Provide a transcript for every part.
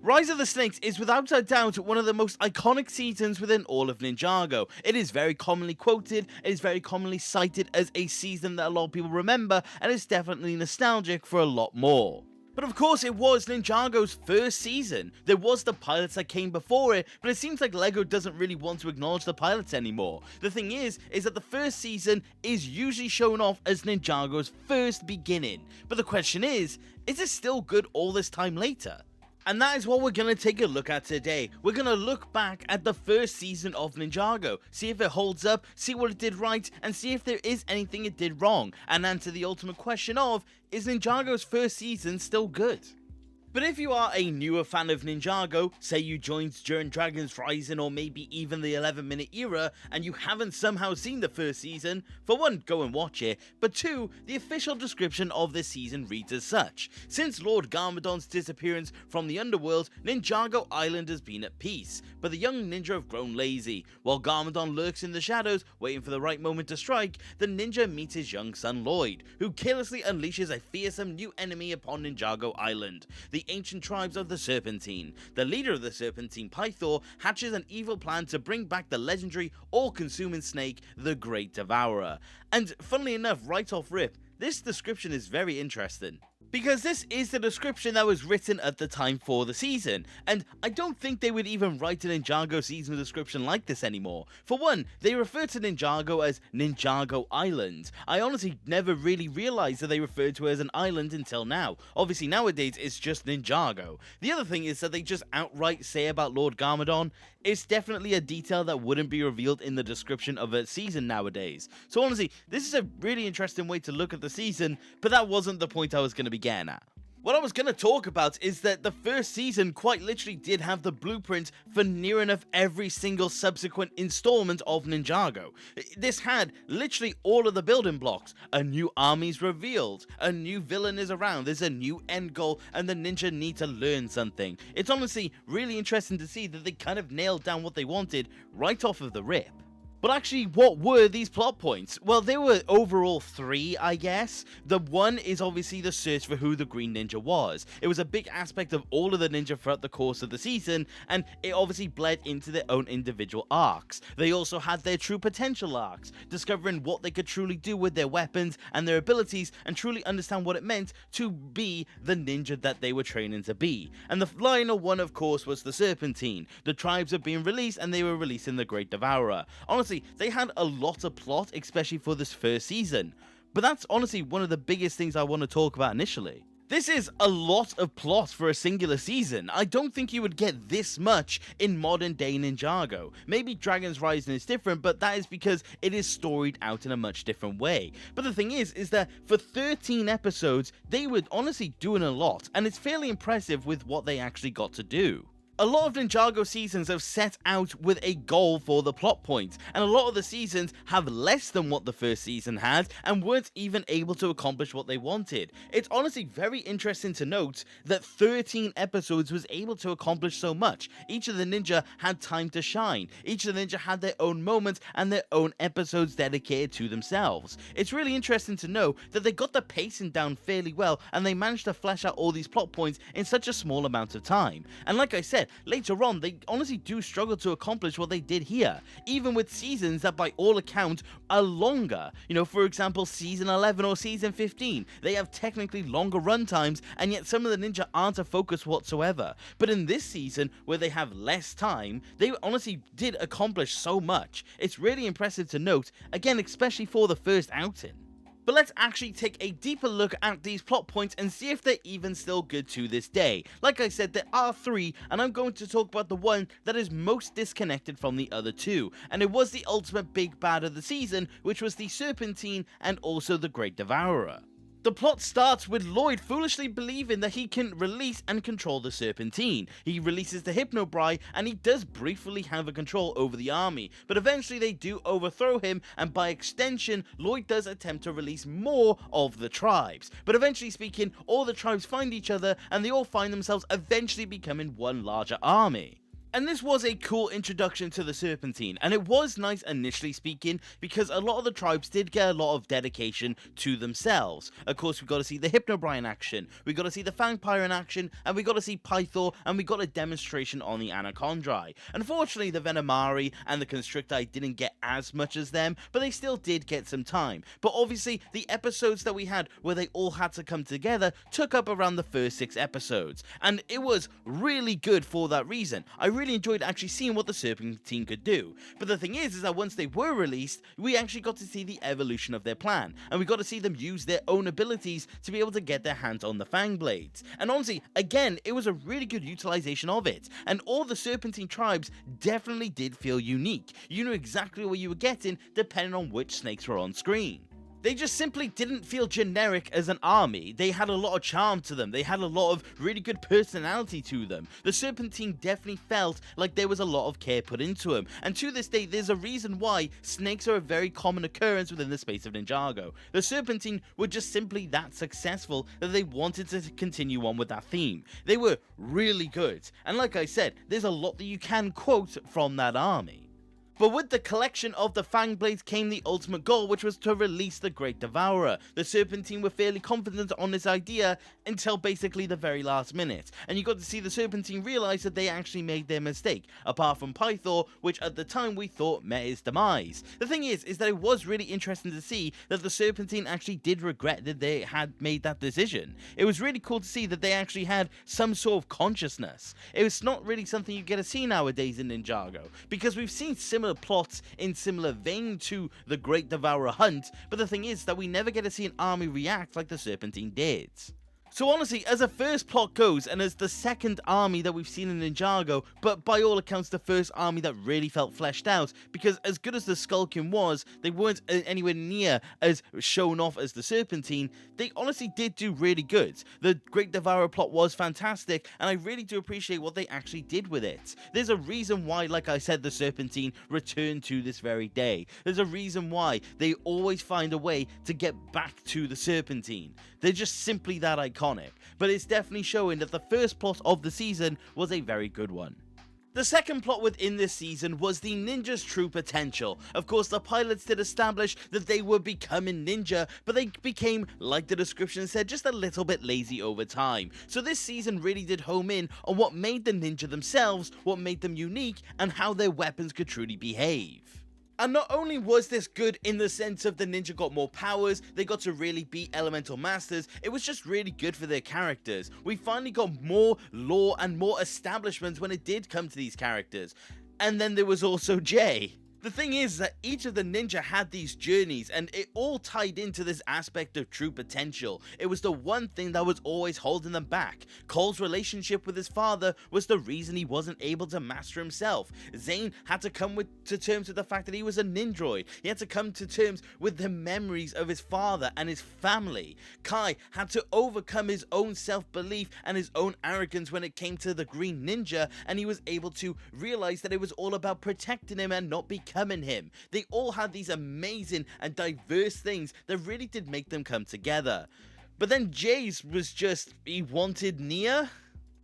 Rise of the Snakes is without a doubt one of the most iconic seasons within all of Ninjago. It is very commonly quoted, it is very commonly cited as a season that a lot of people remember, and is definitely nostalgic for a lot more. But of course it was Ninjago's first season. There was the pilots that came before it, but it seems like LEGO doesn't really want to acknowledge the pilots anymore. The thing is that the first season is usually shown off as Ninjago's first beginning. But the question is it still good all this time later? And that is what we're going to take a look at today. We're going to look back at the first season of Ninjago, see if it holds up, see what it did right, and see if there is anything it did wrong, and answer the ultimate question of, is Ninjago's first season still good? But if you are a newer fan of Ninjago, say you joined during Dragons Rising or maybe even the 11-minute era, and you haven't somehow seen the first season, for one, go and watch it, but two, the official description of this season reads as such. Since Lord Garmadon's disappearance from the underworld, Ninjago Island has been at peace, but the young ninja have grown lazy. While Garmadon lurks in the shadows, waiting for the right moment to strike, the ninja meets his young son Lloyd, who carelessly unleashes a fearsome new enemy upon Ninjago Island. The ancient tribes of the Serpentine. The leader of the Serpentine, Pythor, hatches an evil plan to bring back the legendary, all-consuming snake, the Great Devourer. And funnily enough, right off rip, this description is very interesting, because this is the description that was written at the time for the season, and I don't think they would even write an Ninjago season description like this anymore. For one, they refer to Ninjago as Ninjago Island. I honestly never really realized that they referred to it as an island until now. Obviously nowadays it's just Ninjago. The other thing is that they just outright say about Lord Garmadon, it's definitely a detail that wouldn't be revealed in the description of a season nowadays. So honestly, this is a really interesting way to look at the season, but that wasn't the point I was going to be getting at. What I was going to talk about is that the first season quite literally did have the blueprint for near enough every single subsequent installment of Ninjago. This had literally all of the building blocks. A new army's revealed, a new villain is around, there's a new end goal, and the ninja need to learn something. It's honestly really interesting to see that they kind of nailed down what they wanted right off of the rip. But actually, what were these plot points? Well, there were overall 3, I guess. The one is obviously the search for who the Green Ninja was. It was a big aspect of all of the ninja throughout the course of the season, and it obviously bled into their own individual arcs. They also had their true potential arcs, discovering what they could truly do with their weapons and their abilities, and truly understand what it meant to be the ninja that they were training to be. And the final one, of course, was the Serpentine. The tribes had been released, and they were releasing the Great Devourer. Honestly, they had a lot of plot, especially for this first season. But that's honestly one of the biggest things I want to talk about initially. This is a lot of plot for a singular season. I don't think you would get this much in modern day Ninjago. Maybe Dragons Rising is different, but that is because it is storied out in a much different way. But the thing is that for 13 episodes, they were honestly doing a lot, and it's fairly impressive with what they actually got to do. A lot of Ninjago seasons have set out with a goal for the plot point, and a lot of the seasons have less than what the first season had and weren't even able to accomplish what they wanted. It's honestly very interesting to note that 13 episodes was able to accomplish so much. Each of the ninja had time to shine. Each of the ninja had their own moments and their own episodes dedicated to themselves. It's really interesting to know that they got the pacing down fairly well, and they managed to flesh out all these plot points in such a small amount of time. And like I said, later on, they honestly do struggle to accomplish what they did here, even with seasons that by all accounts are longer. You know, for example, season 11 or season 15, they have technically longer run times, and yet some of the ninja aren't a focus whatsoever. But in this season, where they have less time, they honestly did accomplish so much. It's really impressive to note, again, especially for the first outing. But let's actually take a deeper look at these plot points and see if they're even still good to this day. Like I said, there are 3, and I'm going to talk about the one that is most disconnected from the other 2, and it was the ultimate big bad of the season, which was the Serpentine and also the Great Devourer. The plot starts with Lloyd foolishly believing that he can release and control the Serpentine. He releases the Hypnobrai, and he does briefly have a control over the army, but eventually they do overthrow him, and by extension, Lloyd does attempt to release more of the tribes. But eventually speaking, all the tribes find each other, and they all find themselves eventually becoming one larger army. And this was a cool introduction to the Serpentine, and it was nice initially speaking because a lot of the tribes did get a lot of dedication to themselves. Of course, we got to see the Hypnobrai in action, we got to see the Fangpyre in action, and we got to see Pythor, and we got a demonstration on the Anachondrai. Unfortunately, the Venomari and the Constricti didn't get as much as them, but they still did get some time. But obviously, the episodes that we had where they all had to come together took up around the first 6 episodes, and it was really good for that reason. I really enjoyed actually seeing what the Serpentine could do. But the thing is that once they were released, we actually got to see the evolution of their plan, and we got to see them use their own abilities to be able to get their hands on the Fang Blades. And honestly, again, it was a really good utilization of it, and all the Serpentine tribes definitely did feel unique. You knew exactly what you were getting depending on which snakes were on screen. They just simply didn't feel generic as an army. They had a lot of charm to them. They had a lot of really good personality to them. The Serpentine definitely felt like there was a lot of care put into them. And to this day, there's a reason why snakes are a very common occurrence within the space of Ninjago. The Serpentine were just simply that successful that they wanted to continue on with that theme. They were really good. And like I said, there's a lot that you can quote from that army. But with the collection of the Fang Blades came the ultimate goal, which was to release the Great Devourer. The Serpentine were fairly confident on this idea until basically the very last minute, and you got to see the Serpentine realize that they actually made their mistake, apart from Pythor, which at the time we thought met his demise. The thing is that it was really interesting to see that the Serpentine actually did regret that they had made that decision. It was really cool to see that they actually had some sort of consciousness. It was not really something you get to see nowadays in Ninjago, because we've seen similar plots in similar vein to the Great Devourer hunt, but the thing is that we never get to see an army react like the Serpentine did. So honestly, as a first plot goes, and as the second army that we've seen in Ninjago, but by all accounts the first army that really felt fleshed out, because as good as the Skulkin was, they weren't anywhere near as shown off as the Serpentine. They honestly did do really good. The Great Devourer plot was fantastic, and I really do appreciate what they actually did with it. There's a reason why, like I said, the Serpentine returned to this very day. There's a reason why they always find a way to get back to the Serpentine. They're just simply that iconic, but it's definitely showing that the first plot of the season was a very good one. The second plot within this season was the ninja's true potential. Of course, the pilots did establish that they were becoming ninja, but they became, like the description said, just a little bit lazy over time. So this season really did home in on what made the ninja themselves, what made them unique, and how their weapons could truly behave. And not only was this good in the sense of the ninja got more powers, they got to really beat elemental masters, it was just really good for their characters. We finally got more lore and more establishments when it did come to these characters. And then there was also Jay. The thing is that each of the ninja had these journeys, and it all tied into this aspect of true potential. It was the one thing that was always holding them back. Cole's relationship with his father was the reason he wasn't able to master himself. Zane had to come to terms with the fact that he was a ninjroid. He had to come to terms with the memories of his father and his family. Kai had to overcome his own self-belief and his own arrogance when it came to the Green Ninja, and he was able to realize that it was all about protecting him and not becoming him. They all had these amazing and diverse things that really did make them come together. But then Jay's was just, he wanted Nia?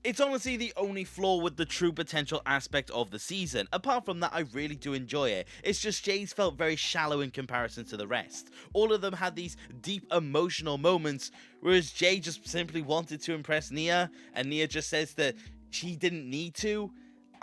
It's honestly the only flaw with the true potential aspect of the season. Apart from that, I really do enjoy it. It's just Jay's felt very shallow in comparison to the rest. All of them had these deep emotional moments, whereas Jay just simply wanted to impress Nia, and Nia just says that she didn't need to.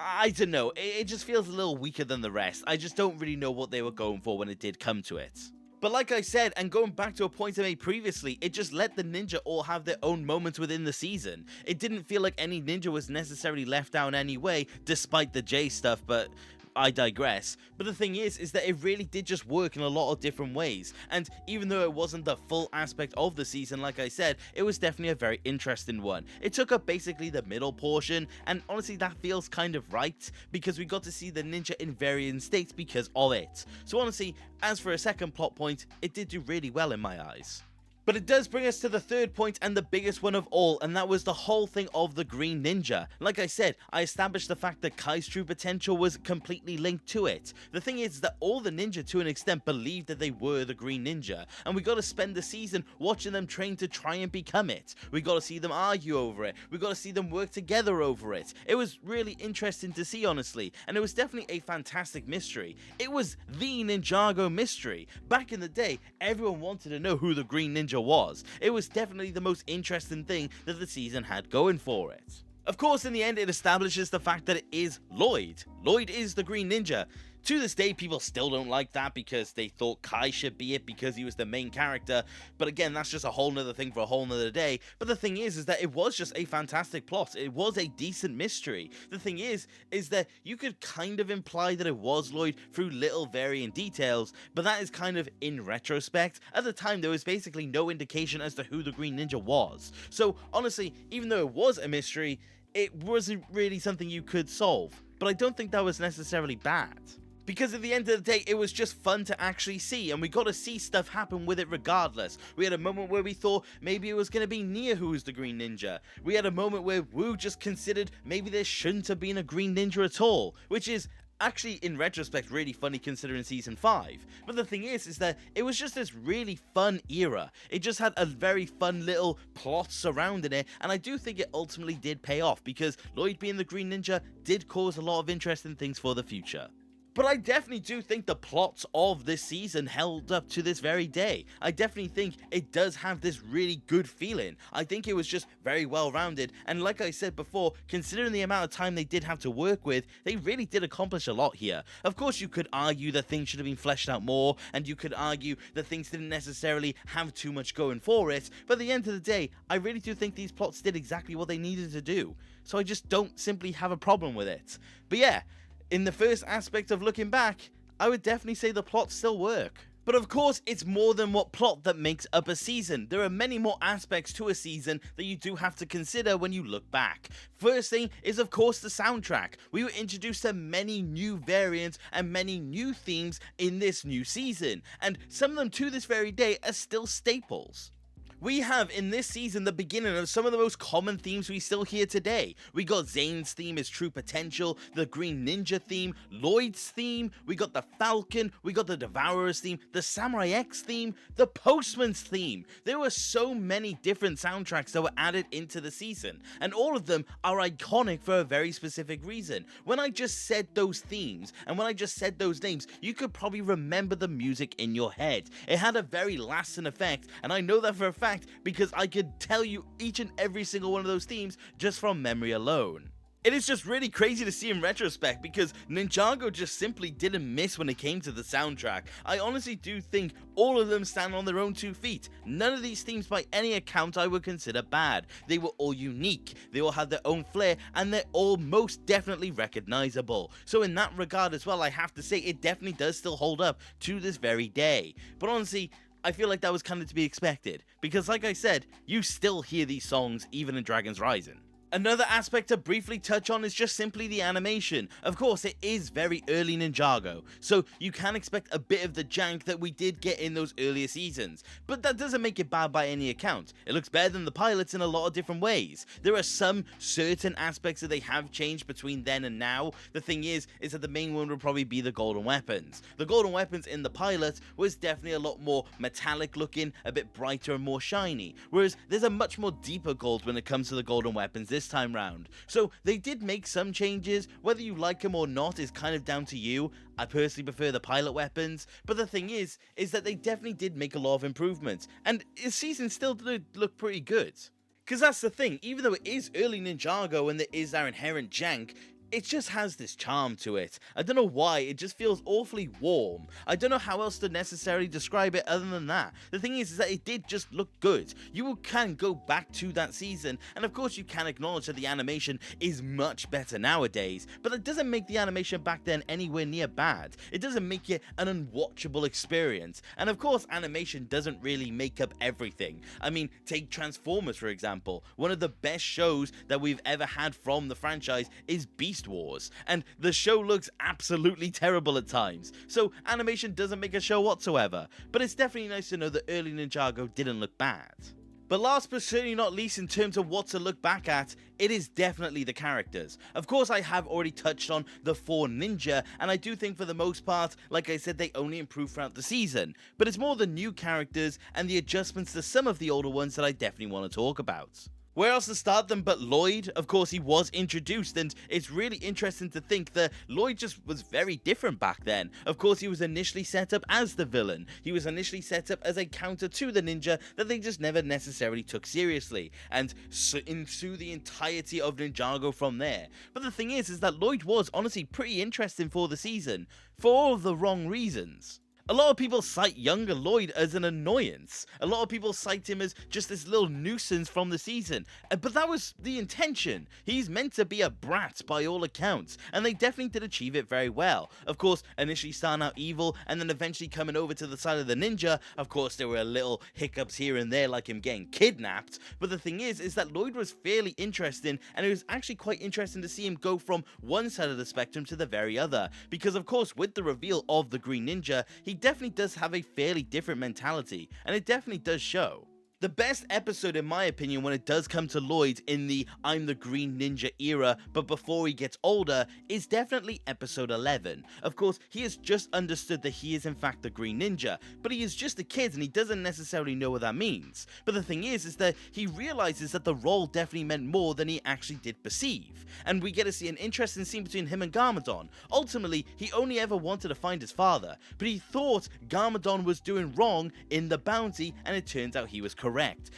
I don't know, it just feels a little weaker than the rest. I just don't really know what they were going for when it did come to it. But like I said, and going back to a point I made previously, it just let the ninja all have their own moments within the season. It didn't feel like any ninja was necessarily left out anyway, despite the Jay stuff, but I digress. But the thing is that it really did just work in a lot of different ways, and even though it wasn't the full aspect of the season, like I said, it was definitely a very interesting one. It took up basically the middle portion, and honestly that feels kind of right, because we got to see the ninja in varying states because of it. So honestly, as for a second plot point, it did do really well in my eyes. But it does bring us to the third point and the biggest one of all, and that was the whole thing of the Green Ninja. Like I said, I established the fact that Kai's true potential was completely linked to it. The thing is that all the ninja to an extent believed that they were the Green Ninja, and we got to spend the season watching them train to try and become it. We got to see them argue over it. We got to see them work together over it. It was really interesting to see, honestly, and it was definitely a fantastic mystery. It was the Ninjago mystery. Back in the day, everyone wanted to know who the Green Ninja was. It was definitely the most interesting thing that the season had going for it. Of course, in the end, it establishes the fact that it is Lloyd. Lloyd is the Green Ninja. To this day, people still don't like that because they thought Kai should be it because he was the main character. But again, that's just a whole nother thing for a whole nother day. But the thing is that it was just a fantastic plot. It was a decent mystery. The thing is that you could kind of imply that it was Lloyd through little varying details, but that is kind of in retrospect. At the time, there was basically no indication as to who the Green Ninja was. So honestly, even though it was a mystery, it wasn't really something you could solve. But I don't think that was necessarily bad. Because at the end of the day, it was just fun to actually see, and we got to see stuff happen with it regardless. We had a moment where we thought maybe it was going to be Nia who was the Green Ninja. We had a moment where Wu just considered maybe there shouldn't have been a Green Ninja at all, which is actually, in retrospect, really funny considering Season 5. But the thing is that it was just this really fun era. It just had a very fun little plot surrounding it, and I do think it ultimately did pay off, because Lloyd being the Green Ninja did cause a lot of interesting things for the future. But I definitely do think the plots of this season held up to this very day. I definitely think it does have this really good feeling. I think it was just very well rounded, and like I said before, considering the amount of time they did have to work with, they really did accomplish a lot here. Of course, you could argue that things should have been fleshed out more, and you could argue that things didn't necessarily have too much going for it, but at the end of the day, I really do think these plots did exactly what they needed to do. So I just don't simply have a problem with it. But yeah, in the first aspect of looking back, I would definitely say the plots still work. But of course, it's more than what plot that makes up a season. There are many more aspects to a season that you do have to consider when you look back. First thing is, of course, the soundtrack. We were introduced to many new variants and many new themes in this new season, and some of them to this very day are still staples. We have in this season the beginning of some of the most common themes we still hear today. We got Zane's theme, his true potential, the Green Ninja theme, Lloyd's theme, we got the Falcon, we got the Devourer's theme, the Samurai X theme, the Postman's theme. There were so many different soundtracks that were added into the season, and all of them are iconic for a very specific reason. When I just said those themes, and when I just said those names, you could probably remember the music in your head. It had a very lasting effect, and I know that for a fact because I could tell you each and every single one of those themes just from memory alone. It is just really crazy to see in retrospect because Ninjago just simply didn't miss when it came to the soundtrack. I honestly do think all of them stand on their own 2 feet. None of these themes by any account I would consider bad. They were all unique, they all had their own flair, and they're all most definitely recognizable. So in that regard as well, I have to say it definitely does still hold up to this very day. But honestly, I feel like that was kind of to be expected, because like I said, you still hear these songs even in Dragon's Rising. Another aspect to briefly touch on is just simply the animation. Of course, it is very early Ninjago, so you can expect a bit of the jank that we did get in those earlier seasons, but that doesn't make it bad by any account. It looks better than the pilots in a lot of different ways. There are some certain aspects that they have changed between then and now. The thing is that the main one would probably be the golden weapons. The golden weapons in the pilot was definitely a lot more metallic looking, a bit brighter and more shiny, whereas there's a much more deeper gold when it comes to the golden weapons this time round. So they did make some changes. Whether you like them or not is kind of down to you. I personally prefer the pilot weapons, but the thing is that they definitely did make a lot of improvements, and the season still did look pretty good. Because that's the thing, even though it is early Ninjago and there is our inherent jank, it just has this charm to it. I don't know why, it just feels awfully warm. I don't know how else to necessarily describe it other than that. The thing is that it did just look good. You can go back to that season, and of course you can acknowledge that the animation is much better nowadays, but that doesn't make the animation back then anywhere near bad. It doesn't make it an unwatchable experience, and of course animation doesn't really make up everything. I mean, take Transformers for example. One of the best shows that we've ever had from the franchise is Beast Beast Wars, and the show looks absolutely terrible at times, so animation doesn't make a show whatsoever, but it's definitely nice to know that early Ninjago didn't look bad. But last but certainly not least in terms of what to look back at, it is definitely the characters. Of course, I have already touched on the 4 ninja, and I do think for the most part, like I said, they only improve throughout the season. But it's more the new characters and the adjustments to some of the older ones that I definitely want to talk about. Where else to start them but Lloyd? Of course, he was introduced, and it's really interesting to think that Lloyd just was very different back then. Of course, he was initially set up as the villain. He was initially set up as a counter to the ninja that they just never necessarily took seriously, and ensue the entirety of Ninjago from there. But the thing is that Lloyd was honestly pretty interesting for the season, for all of the wrong reasons. A lot of people cite younger Lloyd as an annoyance. A lot of people cite him as just this little nuisance from the season. But that was the intention. He's meant to be a brat by all accounts, and they definitely did achieve it very well. Of course, initially starting out evil, and then eventually coming over to the side of the ninja. Of course, there were little hiccups here and there, like him getting kidnapped. But the thing is that Lloyd was fairly interesting, and it was actually quite interesting to see him go from one side of the spectrum to the very other. Because of course, with the reveal of the Green Ninja, he definitely does have a fairly different mentality, and it definitely does show. The best episode in my opinion when it does come to Lloyd in the I'm the Green Ninja era, but before he gets older, is definitely episode 11. Of course, he has just understood that he is in fact the Green Ninja, but he is just a kid and he doesn't necessarily know what that means. But the thing is that he realizes that the role definitely meant more than he actually did perceive. And we get to see an interesting scene between him and Garmadon. Ultimately, he only ever wanted to find his father, but he thought Garmadon was doing wrong in the bounty, and it turns out he was correct.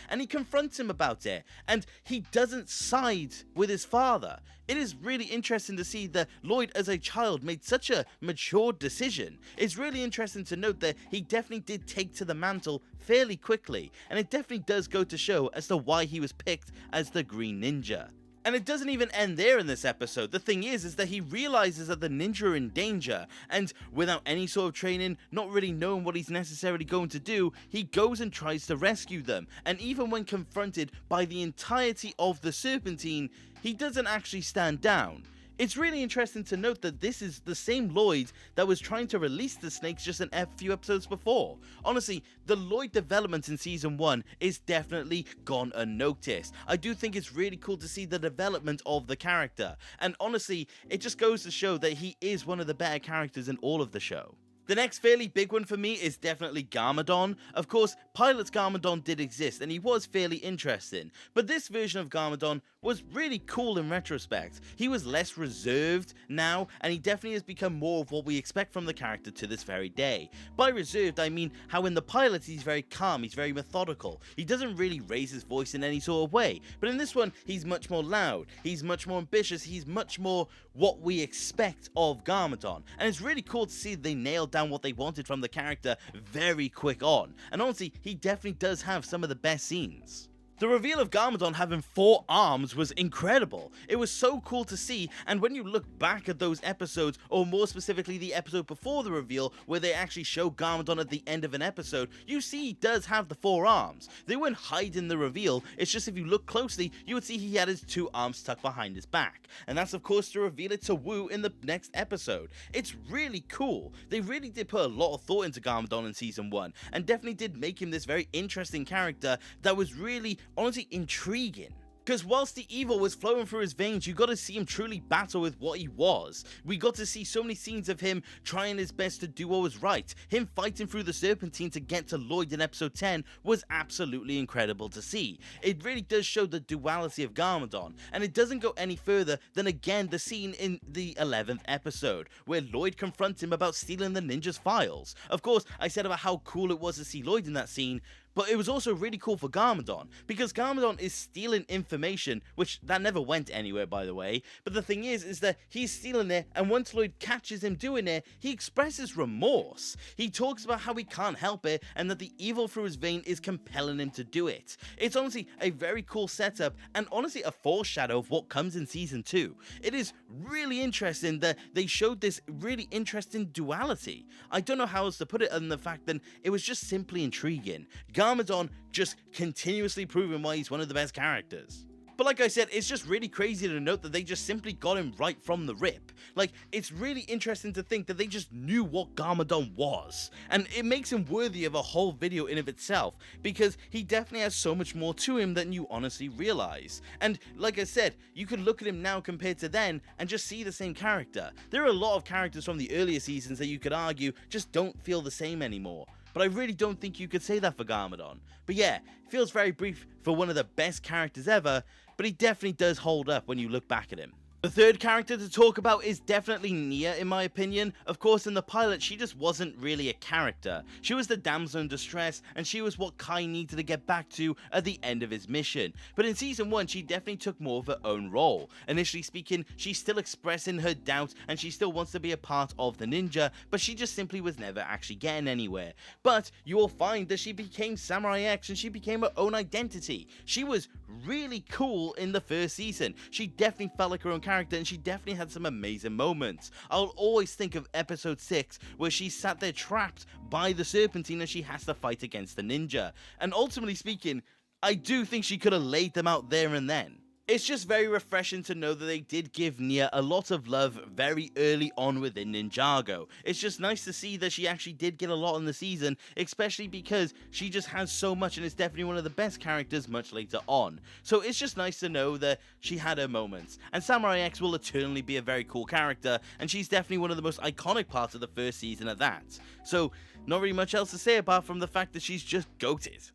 And he confronts him about it, and he doesn't side with his father. It is really interesting to see that Lloyd as a child made such a mature decision. It's really interesting to note that he definitely did take to the mantle fairly quickly, and it definitely does go to show as to why he was picked as the Green Ninja. And it doesn't even end there in this episode. The thing is that he realizes that the ninja are in danger, and without any sort of training, not really knowing what he's necessarily going to do, he goes and tries to rescue them. And even when confronted by the entirety of the Serpentine, he doesn't actually stand down. It's really interesting to note that this is the same Lloyd that was trying to release the snakes just a few episodes before. Honestly, the Lloyd development in season 1 is definitely gone unnoticed. I do think it's really cool to see the development of the character, and honestly, it just goes to show that he is one of the better characters in all of the show. The next fairly big one for me is definitely Garmadon. Of course, Pilot's Garmadon did exist, and he was fairly interesting, but this version of Garmadon was really cool in retrospect. He was less reserved now, and he definitely has become more of what we expect from the character to this very day. By reserved, I mean how in the pilot he's very calm, he's very methodical, he doesn't really raise his voice in any sort of way, but in this one, he's much more loud, he's much more ambitious, he's much more what we expect of Garmadon, and it's really cool to see they nailed down what they wanted from the character very quick on, and honestly, he definitely does have some of the best scenes. The reveal of Garmadon having 4 arms was incredible. It was so cool to see, and when you look back at those episodes, or more specifically the episode before the reveal, where they actually show Garmadon at the end of an episode, you see he does have the 4 arms. They weren't hiding the reveal, it's just if you look closely, you would see he had his 2 arms tucked behind his back. And that's of course to reveal it to Wu in the next episode. It's really cool. They really did put a lot of thought into Garmadon in season 1, and definitely did make him this very interesting character that was really honestly intriguing. Because whilst the evil was flowing through his veins, you got to see him truly battle with what he was. We got to see so many scenes of him trying his best to do what was right. Him fighting through the Serpentine to get to Lloyd in episode 10 was absolutely incredible to see. It really does show the duality of Garmadon, and it doesn't go any further than again the scene in the 11th episode, where Lloyd confronts him about stealing the ninja's files. Of course, I said about how cool it was to see Lloyd in that scene, but it was also really cool for Garmadon, because Garmadon is stealing information, which that never went anywhere by the way, but the thing is that he's stealing it, and once Lloyd catches him doing it, he expresses remorse. He talks about how he can't help it, and that the evil through his vein is compelling him to do it. It's honestly a very cool setup, and honestly a foreshadow of what comes in season 2. It is really interesting that they showed this really interesting duality. I don't know how else to put it other than the fact that it was just simply intriguing. Garmadon just continuously proving why he's one of the best characters. But like I said, it's just really crazy to note that they just simply got him right from the rip. Like, it's really interesting to think that they just knew what Garmadon was. And it makes him worthy of a whole video in of itself, because he definitely has so much more to him than you honestly realize. And like I said, you could look at him now compared to then and just see the same character. There are a lot of characters from the earlier seasons that you could argue just don't feel the same anymore. But I really don't think you could say that for Garmadon. But yeah, it feels very brief for one of the best characters ever, but he definitely does hold up when you look back at him. The third character to talk about is definitely Nia, in my opinion. Of course, in the pilot, she just wasn't really a character. She was the damsel in distress, and she was what Kai needed to get back to at the end of his mission. But in Season 1, she definitely took more of her own role. Initially speaking, she's still expressing her doubt, and she still wants to be a part of the ninja, but she just simply was never actually getting anywhere. But you will find that she became Samurai X, and she became her own identity. She was really cool in the first season. She definitely felt like her own character, and she definitely had some amazing moments. I'll always think of episode 6 where she sat there trapped by the Serpentine and she has to fight against the ninja. And ultimately speaking, I do think she could have laid them out there and then. It's just very refreshing to know that they did give Nia a lot of love very early on within Ninjago. It's just nice to see that she actually did get a lot in the season, especially because she just has so much and is definitely one of the best characters much later on. So it's just nice to know that she had her moments. And Samurai X will eternally be a very cool character, and she's definitely one of the most iconic parts of the first season at that. So not really much else to say apart from the fact that she's just goated.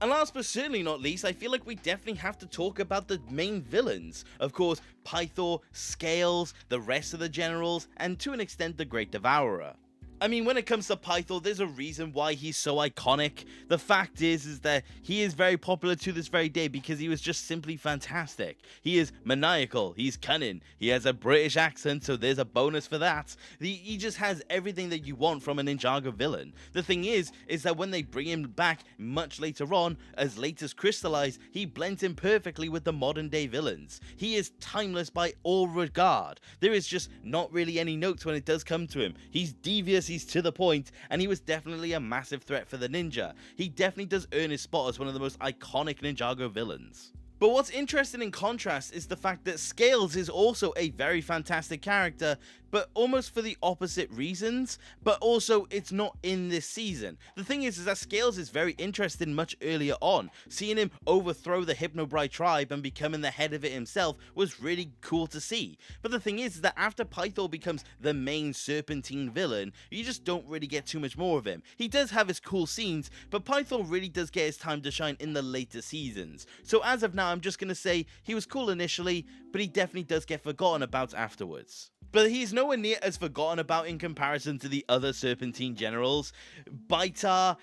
And last but certainly not least, I feel like we definitely have to talk about the main villains. Of course, Pythor, Scales, the rest of the generals, and to an extent the Great Devourer. I mean, when it comes to Pythor, there's a reason why he's so iconic. The fact is that he is very popular to this very day because he was just simply fantastic. He is maniacal, he's cunning, he has a British accent, so there's a bonus for that. He just has everything that you want from a Ninjago villain. The thing is that when they bring him back much later on, as late as Crystallize, he blends in perfectly with the modern day villains. He is timeless by all regard. There is just not really any notes when it does come to him. He's devious, he's to the point, and he was definitely a massive threat for the ninja. He definitely does earn his spot as one of the most iconic Ninjago villains. But what's interesting in contrast is the fact that Scales is also a very fantastic character, but almost for the opposite reasons, but also it's not in this season. The thing is that Scales is very interesting much earlier on. Seeing him overthrow the Hypnobride tribe and becoming the head of it himself was really cool to see. But the thing is that after Pythor becomes the main Serpentine villain, you just don't really get too much more of him. He does have his cool scenes, but Pythor really does get his time to shine in the later seasons. So as of now, I'm just gonna say he was cool initially, but he definitely does get forgotten about afterwards. But he's nowhere near as forgotten about in comparison to the other Serpentine generals. Baitar,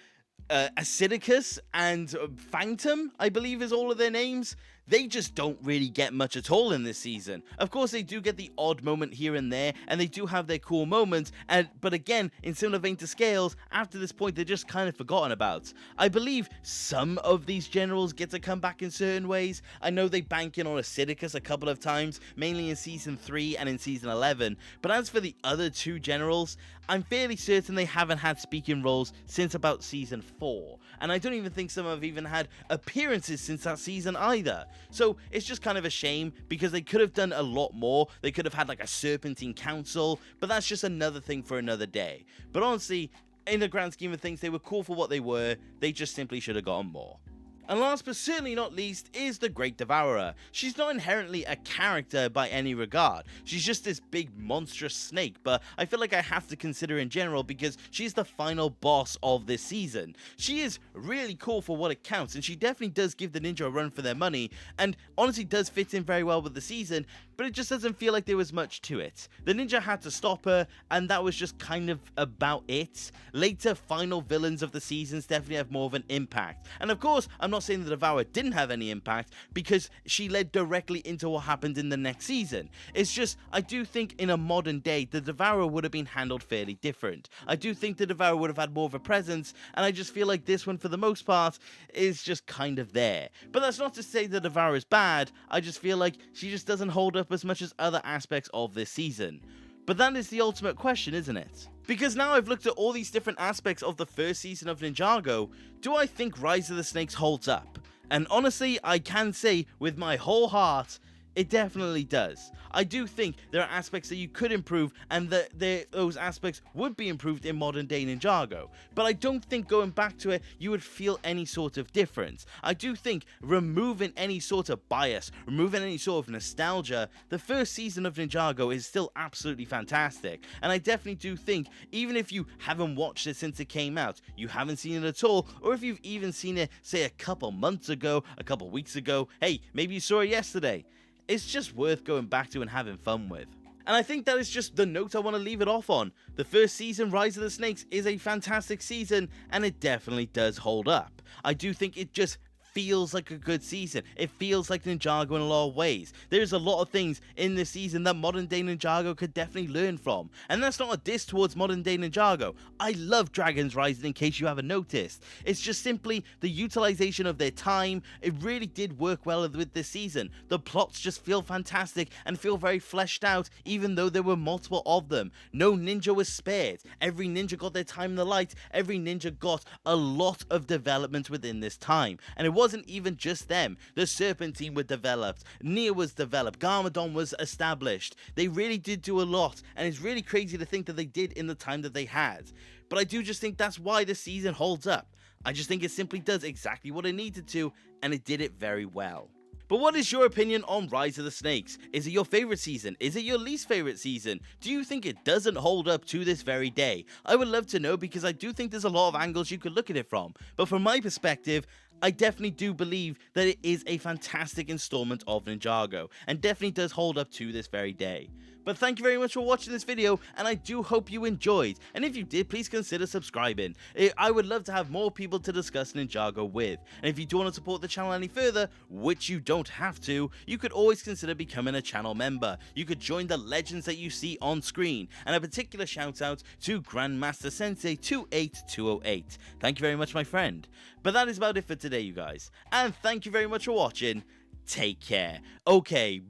Acidicus, and Phantom, I believe is all of their names. They just don't really get much at all in this season. Of course, they do get the odd moment here and there, and they do have their cool moments, but again, in similar vein to Scales, after this point, they're just kind of forgotten about. I believe some of these generals get to come back in certain ways. I know they bank in on Acidicus a couple of times, mainly in Season 3 and in Season 11, but as for the other two generals, I'm fairly certain they haven't had speaking roles since about Season 4, and I don't even think some have even had appearances since that season either. So it's just kind of a shame because they could have done a lot more. They could have had like a Serpentine Council, but that's just another thing for another day. But honestly, in the grand scheme of things, they were cool for what they were. They just simply should have gotten more. And last but certainly not least is the Great Devourer. She's not inherently a character by any regard. She's just this big monstrous snake, but I feel like I have to consider in general because she's the final boss of this season. She is really cool for what it counts, and she definitely does give the ninja a run for their money, and honestly does fit in very well with the season, but it just doesn't feel like there was much to it. The ninja had to stop her, and that was just kind of about it. Later final villains of the seasons definitely have more of an impact, and of course, I'm not saying the Devourer didn't have any impact because she led directly into what happened in the next season. It's just, I do think in a modern day, the Devourer would have been handled fairly different. I do think the Devourer would have had more of a presence, and I just feel like this one, for the most part, is just kind of there. But that's not to say the Devourer is bad, I just feel like she just doesn't hold up as much as other aspects of this season. But that is the ultimate question, isn't it? Because now I've looked at all these different aspects of the first season of Ninjago, do I think Rise of the Snakes holds up? And honestly, I can say with my whole heart, it definitely does. I do think there are aspects that you could improve, and that those aspects would be improved in modern day Ninjago. But I don't think going back to it, you would feel any sort of difference. I do think removing any sort of bias, removing any sort of nostalgia, the first season of Ninjago is still absolutely fantastic. And I definitely do think, even if you haven't watched it since it came out, you haven't seen it at all, or if you've even seen it, say, a couple months ago, a couple weeks ago, hey, maybe you saw it yesterday, it's just worth going back to and having fun with. And I think that is just the note I want to leave it off on. The first season, Rise of the Snakes, is a fantastic season, and it definitely does hold up. I do think it just feels like a good season. It feels like Ninjago in a lot of ways. There's a lot of things in this season that modern day Ninjago could definitely learn from. And that's not a diss towards modern day Ninjago. I love Dragon's Rising, in case you haven't noticed. It's just simply the utilization of their time. It really did work well with this season. The plots just feel fantastic and feel very fleshed out, even though there were multiple of them. No ninja was spared. Every ninja got their time in the light. Every ninja got a lot of development within this time. And it wasn't even just them. The Serpentine were developed, Nia was developed, Garmadon was established. They really did do a lot, and it's really crazy to think that they did in the time that they had. But I do just think that's why the season holds up. I just think it simply does exactly what it needed to, and it did it very well. But what is your opinion on Rise of the Snakes? Is it your favorite season? Is it your least favorite season? Do you think it doesn't hold up to this very day? I would love to know, because I do think there's a lot of angles you could look at it from. But from my perspective, I definitely do believe that it is a fantastic installment of Ninjago, and definitely does hold up to this very day. But thank you very much for watching this video, and I do hope you enjoyed. And if you did, please consider subscribing. I would love to have more people to discuss Ninjago with. And if you do want to support the channel any further, which you don't have to, you could always consider becoming a channel member. You could join the legends that you see on screen. And a particular shout out to Grandmaster Sensei 28208. Thank you very much, my friend. But that is about it for today, you guys. And thank you very much for watching. Take care. Okay,